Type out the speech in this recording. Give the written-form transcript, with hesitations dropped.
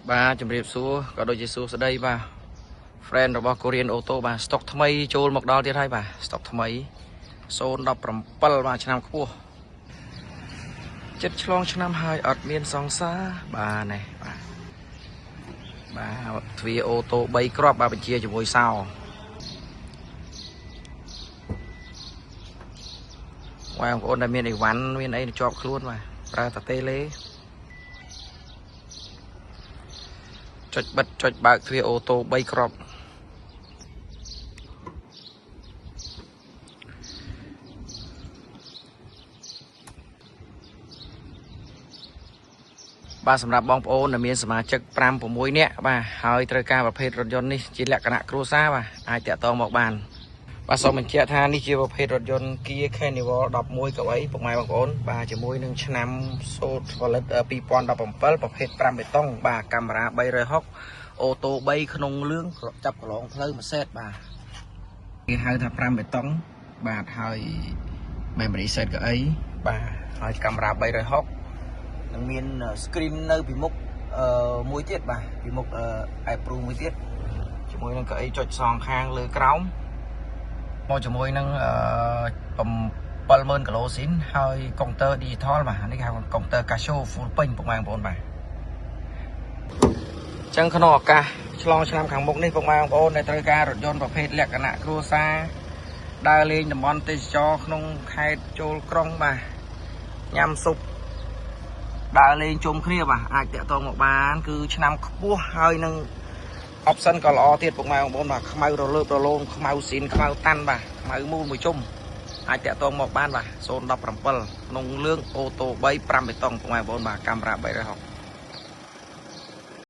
Ba chấm riệp xuống có đôi chỉ xuống ở đây ba friendរបស់ Korean Auto បាទ stock ថ្មីចូលមកដល់ទៀតហើយបាទ stock ថ្មី017បាទឆ្នាំខ្ពស់ចិត្តឆ្លងឆ្នាំហើយអត់មានសង្សារបាទនេះបាទទ្វារអូតូ3គ្រាប់បាទបញ្ជាជាមួយសោបងប្អូនដែលមានអីវ៉ាន់មានអីជាប់ខ្លួនបាទប្រើតាតេលេចុចបិទចុចបើកទ្វារអូតូ3គ្រាប់បាទសម្រាប់បងប្អូនដែលមានសមាជិក5 6នាក់បាទហើយត្រូវការប្រភេទរថយន្តនេះជាលក្ខណៈគ្រួសារបាទអាចតាក់ទងមកបានបាទសូមបញ្ជាក់ថានេះជាប្រភេទរថយន្ត Kia Carnival 11 កៅអីពុកម៉ែបងប្អូនបាទជាមួយនឹងឆ្នាំសូត្រផលិត2017ប្រភេទ5បេតុងបាទកាមេរ៉ា360អូតូ3ក្នុងលឿងចាប់កន្លងផ្លូវមួយសេតបាទគេហៅថា5បេតុងបាទហើយ memory set កៅអីបាទហើយកាមេរ៉ា360នឹងមាន screen នៅពីមុខមួយទៀតបាទពីមុខApple មួយទៀតជាមួយនឹងកៅអីចុចសងខាងលើក្រោមមកជាមួយនឹង70000គីឡូស៊ីនហើយកុងទ័រ digital បាទនេះគេហៅកុងទ័រ Casio full ពេញពុកម៉ែបងប្អូនបាទអញ្ចឹងក្នុងឱកាសឆ្លងឆ្នាំខាងមុខនេះពុកម៉ែបងប្អូនដែលត្រូវការរថយន្តប្រភេទលក្ខណៈគ្រួសារដើរលេងតំបន់ទេសចរក្នុងខេត្តចូលក្រុងបាទញ៉ាំស៊ុបដើរលេងជុំគ្នាបាទអាចតាក់ទងមកបានគឺឆ្នាំខ្ពស់ហើយនឹងoption ក៏ល្អទៀតពុកម៉ែបងប្អូនបាទខ្មៅរលើបរលោងខ្មៅស៊ីនខ្មៅតាន់បាទខ្មៅមូលមួយជុំអាចតាក់ទងមកបានបាទ017ក្នុងលឿងអូតូ3 5បេតុងពុកម៉ែបងប្អូនបាទកាមេរ៉ា360